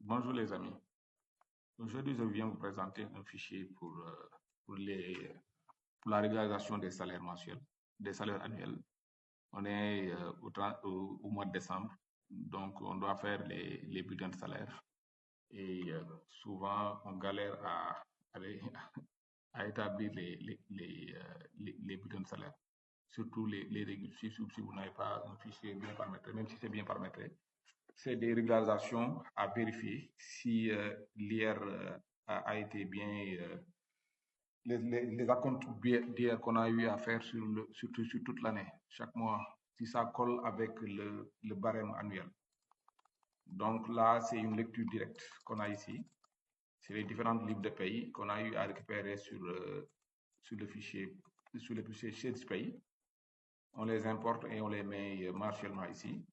Bonjour les amis. Aujourd'hui, je viens vous présenter un fichier pour pour la régularisation des salaires mensuels, des salaires annuels. On est au mois de décembre, donc on doit faire les bulletins de salaire. Et souvent, on galère à établir les bulletins de salaire, surtout les régules. Si vous n'avez pas un fichier bien paramétré, même si c'est bien paramétré, c'est des régularisations à vérifier si l'IR a été bien, les acomptes d'IR qu'on a eu à faire sur toute l'année, chaque mois, si ça colle avec le barème annuel. Donc là, c'est une lecture directe qu'on a ici. C'est les différentes livres de pays qu'on a eu à récupérer sur le fichier ShadesPay. On les importe et on les met mensuellement ici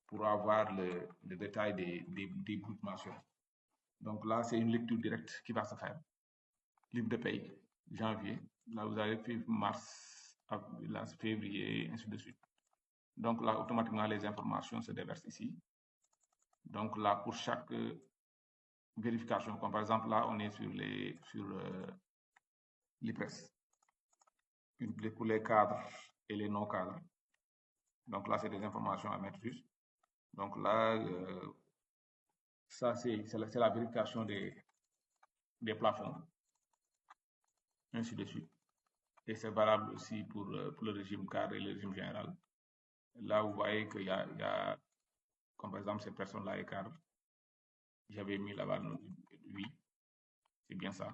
pour avoir le détail des groupes mensuels. Donc là, c'est une lecture directe qui va se faire. Livre de paye, janvier. Là, vous avez mars, là, février, ainsi de suite. Donc là, automatiquement, les informations se déversent ici. Donc là, pour chaque vérification, comme par exemple là, on est sur l'IPRES, pour les cadres et les non-cadres. Donc là, c'est des informations à mettre juste. Donc là, ça, c'est la vérification des plafonds, ainsi de suite. Et c'est valable aussi pour le régime cadre et le régime général. Là, vous voyez qu'il y a, comme par exemple, cette personne-là est cadre. J'avais mis là-bas, oui, c'est bien ça.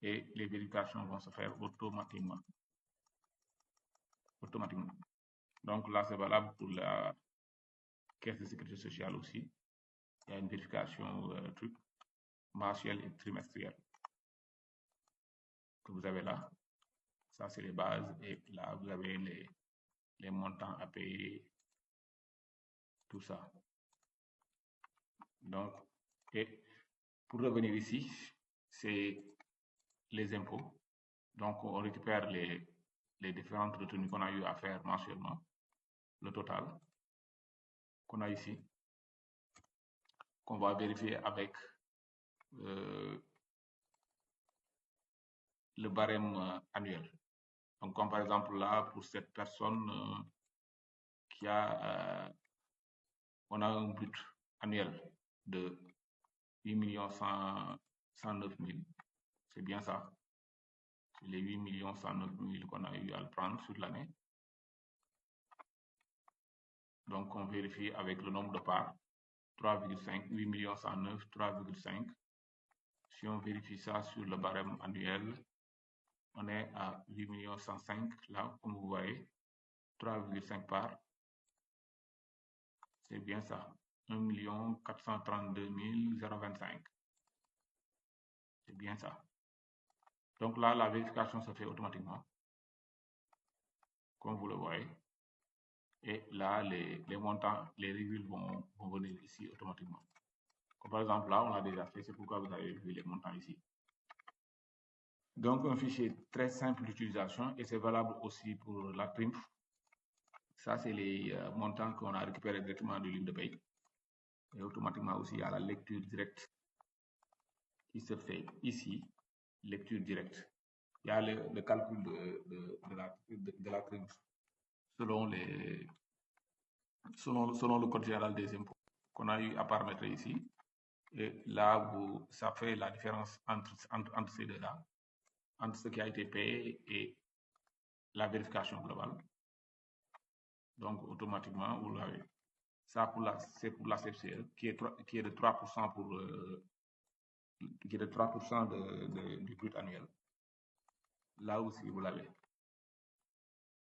Et les vérifications vont se faire automatiquement. Donc là, c'est valable pour la caisse de sécurité sociale aussi. Il y a une vérification mensuelle et trimestrielle que vous avez là. Ça, c'est les bases. Et là, vous avez les montants à payer, tout ça. Donc, et pour revenir ici, c'est les impôts. Donc, on récupère les différentes retenues qu'on a eu à faire mensuellement, le total qu'on a ici, qu'on va vérifier avec le barème annuel. Donc, comme par exemple là, pour cette personne qui a, on a un but annuel de 8 109 000, c'est bien ça. C'est les 8 109 000 qu'on a eu à le prendre sur l'année. Donc, on vérifie avec le nombre de parts, 3,5, 8 109, 3,5. Si on vérifie ça sur le barème annuel, on est à 8 105, là, comme vous voyez, 3,5 parts. C'est bien ça, 1 432 025. C'est bien ça. Donc là, la vérification se fait automatiquement, comme vous le voyez. Et là, les montants, les régules vont venir ici automatiquement. Comme par exemple, là, on a déjà fait, c'est pourquoi vous avez vu les montants ici. Donc, un fichier très simple d'utilisation et c'est valable aussi pour la TRIMF. Ça, c'est les montants qu'on a récupérés directement du livre de paye. Et automatiquement aussi, il y a la lecture directe qui se fait ici, lecture directe. Il y a le calcul de la TRIMF selon le code général des impôts qu'on a eu à paramétrer ici. Et là, ça fait la différence entre ces deux-là, entre ce qui a été payé et la vérification globale. Donc, automatiquement, vous l'avez. Ça, c'est pour la CFCE, qui est de 3% qui est de 3% du brut annuel. Là aussi, vous l'avez.